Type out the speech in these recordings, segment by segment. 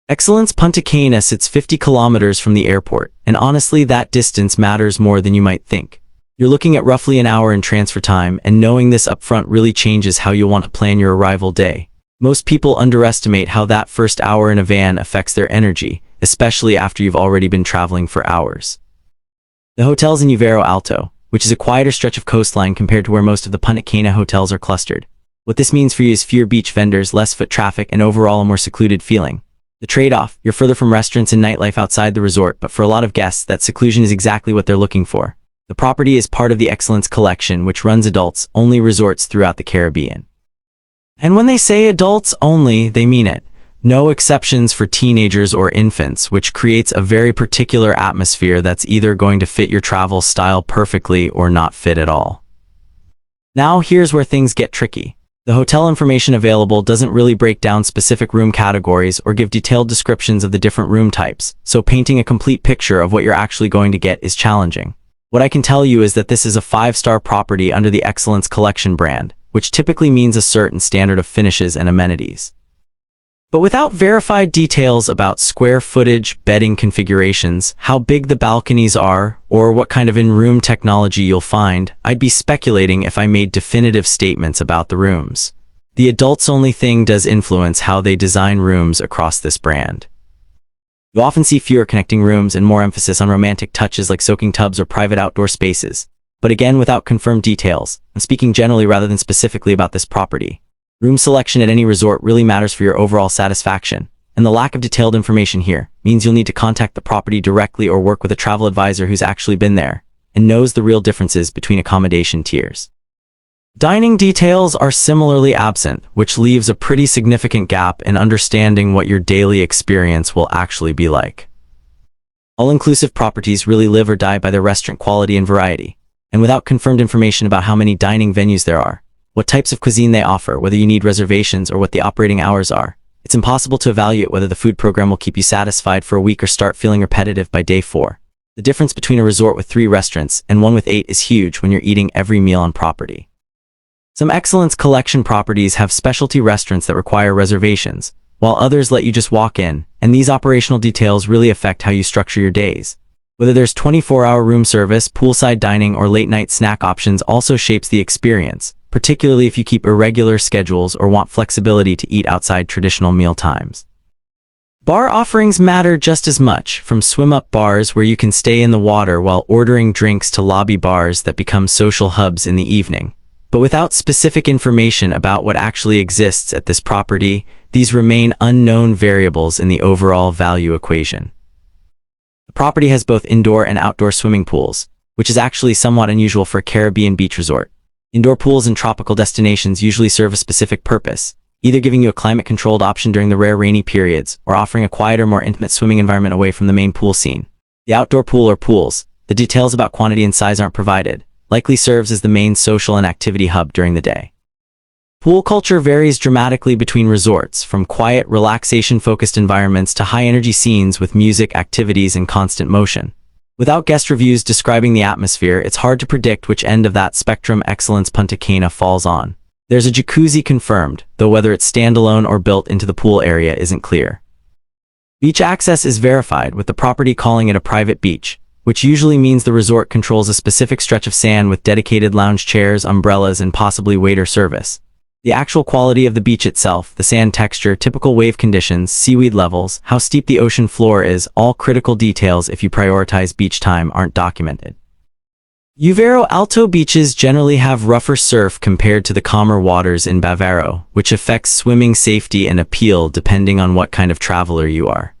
Excellence Punta Cana sits 50 kilometers from the airport, and honestly that distance matters more than you might think. You're looking at roughly an hour in transfer time, and knowing this upfront really changes how you'll want to plan your arrival day. Most people underestimate how that first hour in a van affects their energy, especially after you've already been traveling for hours. The hotel's in Uvero Alto, which is a quieter stretch of coastline compared to where most of the Punta Cana hotels are clustered. What this means for you is fewer beach vendors, less foot traffic, and overall a more secluded feeling. The trade-off, you're further from restaurants and nightlife outside the resort, but for a lot of guests, that seclusion is exactly what they're looking for. The property is part of the Excellence Collection, which runs adults-only resorts throughout the Caribbean. And when they say adults only, they mean it. No exceptions for teenagers or infants, which creates a very particular atmosphere that's either going to fit your travel style perfectly or not fit at all. Now here's where things get tricky. The hotel information available doesn't really break down specific room categories or give detailed descriptions of the different room types, so painting a complete picture of what you're actually going to get is challenging. What I can tell you is that this is a 5-star property under the Excellence Collection brand, which typically means a certain standard of finishes and amenities. But without verified details about square footage, bedding configurations, how big the balconies are, or what kind of in-room technology you'll find, I'd be speculating if I made definitive statements about the rooms. The adults-only thing does influence how they design rooms across this brand. You often see fewer connecting rooms and more emphasis on romantic touches like soaking tubs or private outdoor spaces. But again, without confirmed details, I'm speaking generally rather than specifically about this property. Room selection at any resort really matters for your overall satisfaction, and the lack of detailed information here means you'll need to contact the property directly or work with a travel advisor who's actually been there and knows the real differences between accommodation tiers. Dining details are similarly absent, which leaves a pretty significant gap in understanding what your daily experience will actually be like. All-inclusive properties really live or die by their restaurant quality and variety, and without confirmed information about how many dining venues there are, what types of cuisine they offer, whether you need reservations or what the operating hours are, it's impossible to evaluate whether the food program will keep you satisfied for a week or start feeling repetitive by day 4. The difference between a resort with 3 restaurants and one with 8 is huge when you're eating every meal on property. Some Excellence Collection properties have specialty restaurants that require reservations, while others let you just walk in, and these operational details really affect how you structure your days. Whether there's 24-hour room service, poolside dining, or late-night snack options also shapes the experience, particularly if you keep irregular schedules or want flexibility to eat outside traditional meal times. Bar offerings matter just as much, from swim-up bars where you can stay in the water while ordering drinks to lobby bars that become social hubs in the evening. But without specific information about what actually exists at this property, these remain unknown variables in the overall value equation. The property has both indoor and outdoor swimming pools, which is actually somewhat unusual for a Caribbean beach resort. Indoor pools in tropical destinations usually serve a specific purpose, either giving you a climate-controlled option during the rare rainy periods or offering a quieter, more intimate swimming environment away from the main pool scene. The outdoor pool or pools, the details about quantity and size aren't provided, likely serves as the main social and activity hub during the day. Pool culture varies dramatically between resorts, from quiet, relaxation-focused environments to high-energy scenes with music, activities, and constant motion. Without guest reviews describing the atmosphere, it's hard to predict which end of that spectrum Excellence Punta Cana falls on. There's a jacuzzi confirmed, though whether it's standalone or built into the pool area isn't clear. Beach access is verified, with the property calling it a private beach, which usually means the resort controls a specific stretch of sand with dedicated lounge chairs, umbrellas, and possibly waiter service. The actual quality of the beach itself, the sand texture, typical wave conditions, seaweed levels, how steep the ocean floor is, all critical details if you prioritize beach time aren't documented. Uvero Alto beaches generally have rougher surf compared to the calmer waters in Bavaro, which affects swimming safety and appeal depending on what kind of traveler you are.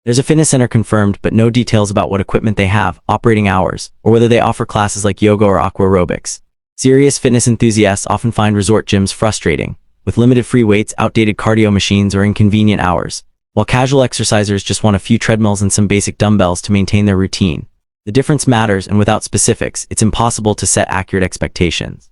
There's a fitness center confirmed, but no details about what equipment they have, operating hours, or whether they offer classes like yoga or aqua aerobics. Serious fitness enthusiasts often find resort gyms frustrating, with limited free weights, outdated cardio machines, or inconvenient hours, while casual exercisers just want a few treadmills and some basic dumbbells to maintain their routine. The difference matters, and without specifics, it's impossible to set accurate expectations.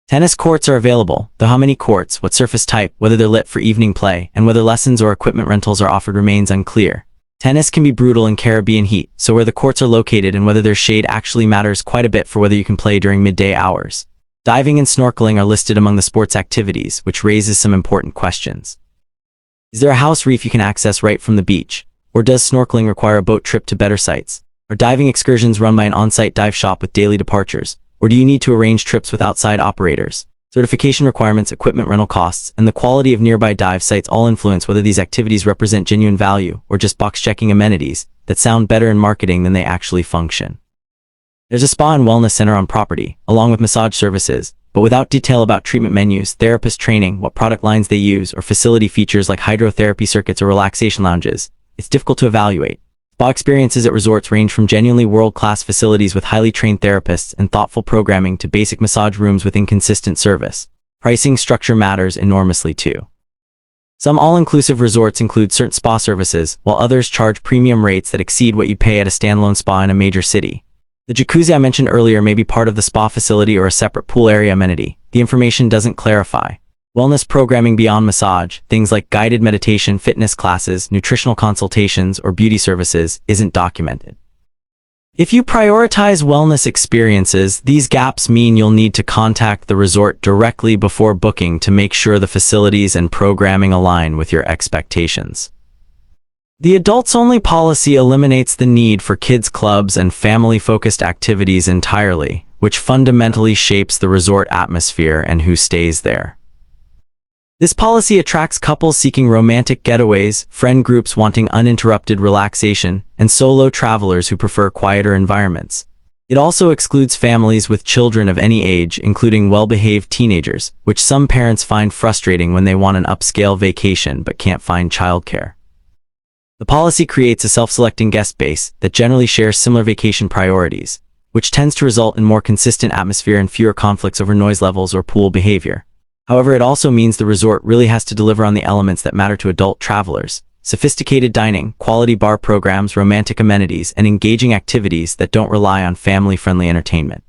Tennis courts are available, though how many courts, what surface type, whether they're lit for evening play, and whether lessons or equipment rentals are offered remains unclear. Tennis can be brutal in Caribbean heat, so where the courts are located and whether there's shade actually matters quite a bit for whether you can play during midday hours. Diving and snorkeling are listed among the sports activities, which raises some important questions. Is there a house reef you can access right from the beach? Or does snorkeling require a boat trip to better sites? Are diving excursions run by an on-site dive shop with daily departures? Or do you need to arrange trips with outside operators? Certification requirements, equipment rental costs, and the quality of nearby dive sites all influence whether these activities represent genuine value or just box-checking amenities that sound better in marketing than they actually function. There's a spa and wellness center on property, along with massage services, but without detail about treatment menus, therapist training, what product lines they use, or facility features like hydrotherapy circuits or relaxation lounges, it's difficult to evaluate. Spa experiences at resorts range from genuinely world-class facilities with highly trained therapists and thoughtful programming to basic massage rooms with inconsistent service. Pricing structure matters enormously too. Some all-inclusive resorts include certain spa services, while others charge premium rates that exceed what you'd pay at a standalone spa in a major city. The jacuzzi I mentioned earlier may be part of the spa facility or a separate pool area amenity. The information doesn't clarify. Wellness programming beyond massage, things like guided meditation, fitness classes, nutritional consultations, or beauty services, isn't documented. If you prioritize wellness experiences, these gaps mean you'll need to contact the resort directly before booking to make sure the facilities and programming align with your expectations. The adults-only policy eliminates the need for kids' clubs and family-focused activities entirely, which fundamentally shapes the resort atmosphere and who stays there. This policy attracts couples seeking romantic getaways, friend groups wanting uninterrupted relaxation, and solo travelers who prefer quieter environments. It also excludes families with children of any age, including well-behaved teenagers, which some parents find frustrating when they want an upscale vacation but can't find childcare. The policy creates a self-selecting guest base that generally shares similar vacation priorities, which tends to result in more consistent atmosphere and fewer conflicts over noise levels or pool behavior. However, it also means the resort really has to deliver on the elements that matter to adult travelers: sophisticated dining, quality bar programs, romantic amenities, and engaging activities that don't rely on family-friendly entertainment.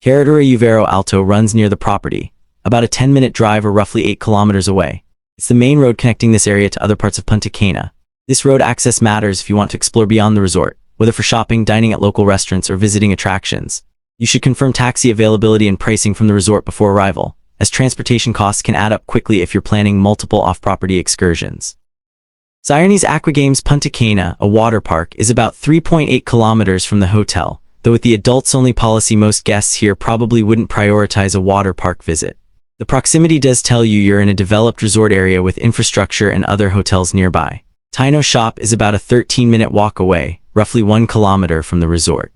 Carretera Uvero Alto runs near the property, about a 10-minute drive or roughly 8 kilometers away. It's the main road connecting this area to other parts of Punta Cana. This road access matters if you want to explore beyond the resort, whether for shopping, dining at local restaurants, or visiting attractions. You should confirm taxi availability and pricing from the resort before arrival, as transportation costs can add up quickly if you're planning multiple off-property excursions. Sirenes Aquagames Punta Cana, a water park, is about 3.8 kilometers from the hotel, though with the adults-only policy most guests here probably wouldn't prioritize a water park visit. The proximity does tell you you're in a developed resort area with infrastructure and other hotels nearby. Taino Shop is about a 13-minute walk away, roughly 1 kilometer from the resort.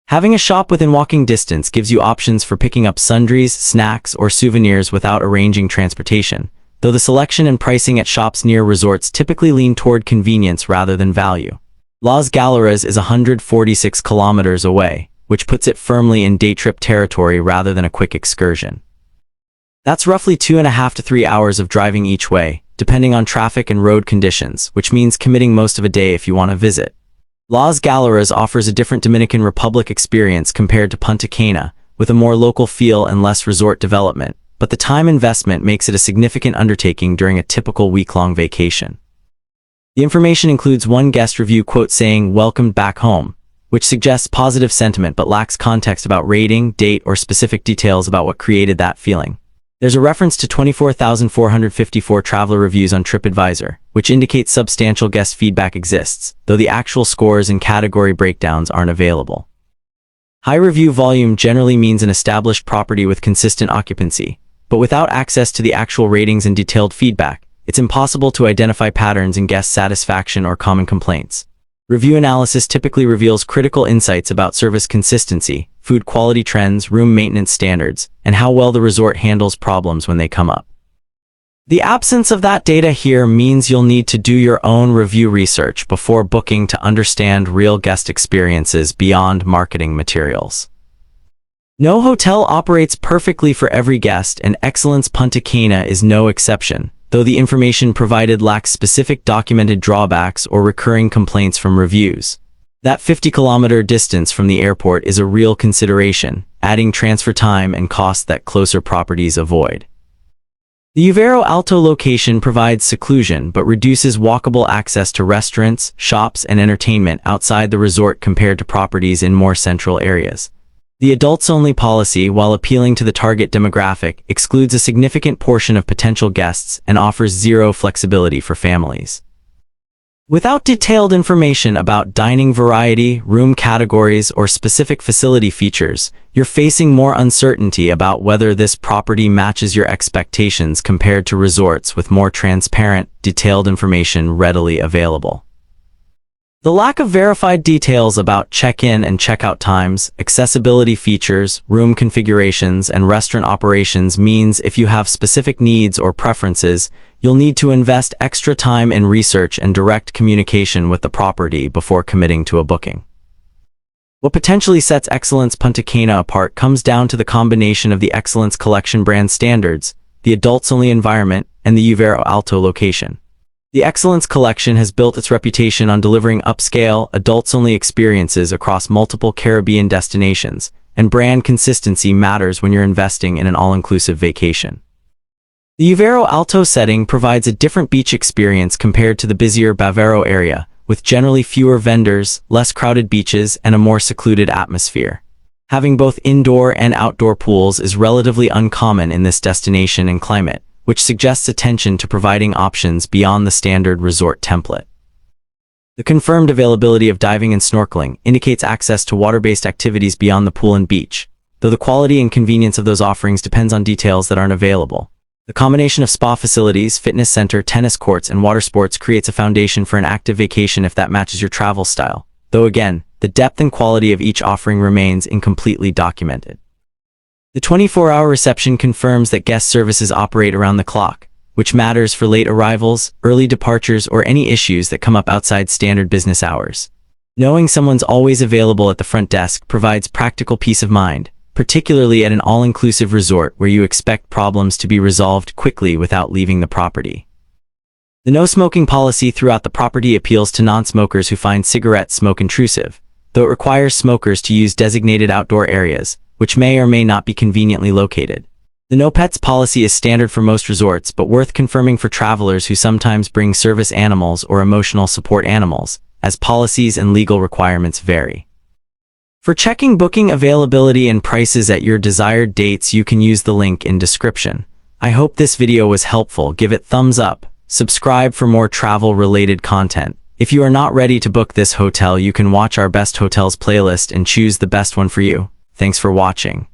Having a shop within walking distance gives you options for picking up sundries, snacks, or souvenirs without arranging transportation, though the selection and pricing at shops near resorts typically lean toward convenience rather than value. Las Galeras is 146 kilometers away, which puts it firmly in day trip territory rather than a quick excursion. That's roughly 2.5 to 3 hours of driving each way, depending on traffic and road conditions, which means committing most of a day if you want to visit. Las Galeras offers a different Dominican Republic experience compared to Punta Cana, with a more local feel and less resort development, but the time investment makes it a significant undertaking during a typical week-long vacation. The information includes one guest review quote saying, "Welcomed back home," which suggests positive sentiment but lacks context about rating, date, or specific details about what created that feeling. There's a reference to 24,454 traveler reviews on TripAdvisor, which indicates substantial guest feedback exists, though the actual scores and category breakdowns aren't available. High review volume generally means an established property with consistent occupancy, but without access to the actual ratings and detailed feedback, it's impossible to identify patterns in guest satisfaction or common complaints. Review analysis typically reveals critical insights about service consistency, food quality trends, room maintenance standards, and how well the resort handles problems when they come up. The absence of that data here means you'll need to do your own review research before booking to understand real guest experiences beyond marketing materials. No hotel operates perfectly for every guest, and Excellence Punta Cana is no exception, though the information provided lacks specific documented drawbacks or recurring complaints from reviews. That 50-kilometer distance from the airport is a real consideration, adding transfer time and cost that closer properties avoid. The Uvero Alto location provides seclusion but reduces walkable access to restaurants, shops, and entertainment outside the resort compared to properties in more central areas. The adults-only policy, while appealing to the target demographic, excludes a significant portion of potential guests and offers zero flexibility for families. Without detailed information about dining variety, room categories, or specific facility features, you're facing more uncertainty about whether this property matches your expectations compared to resorts with more transparent, detailed information readily available. The lack of verified details about check-in and check-out times, accessibility features, room configurations, and restaurant operations means if you have specific needs or preferences, you'll need to invest extra time in research and direct communication with the property before committing to a booking. What potentially sets Excellence Punta Cana apart comes down to the combination of the Excellence Collection brand standards, the adults-only environment, and the Uvero Alto location. The Excellence Collection has built its reputation on delivering upscale, adults-only experiences across multiple Caribbean destinations, and brand consistency matters when you're investing in an all-inclusive vacation. The Uvero Alto setting provides a different beach experience compared to the busier Bavaro area, with generally fewer vendors, less crowded beaches, and a more secluded atmosphere. Having both indoor and outdoor pools is relatively uncommon in this destination and climate, which suggests attention to providing options beyond the standard resort template. The confirmed availability of diving and snorkeling indicates access to water-based activities beyond the pool and beach, though the quality and convenience of those offerings depends on details that aren't available. The combination of spa facilities, fitness center, tennis courts, and water sports creates a foundation for an active vacation if that matches your travel style, though again, the depth and quality of each offering remains incompletely documented. The 24-hour reception confirms that guest services operate around the clock, which matters for late arrivals, early departures, or any issues that come up outside standard business hours. Knowing someone's always available at the front desk provides practical peace of mind, particularly at an all-inclusive resort where you expect problems to be resolved quickly without leaving the property. The no-smoking policy throughout the property appeals to non-smokers who find cigarette smoke intrusive, though it requires smokers to use designated outdoor areas, which may or may not be conveniently located. The no pets policy is standard for most resorts, but worth confirming for travelers who sometimes bring service animals or emotional support animals, as policies and legal requirements vary. For checking booking availability and prices at your desired dates, you can use the link in description. I hope this video was helpful. Give it thumbs up, subscribe for more travel-related content. If you are not ready to book this hotel, you can watch our best hotels playlist and choose the best one for you. Thanks for watching.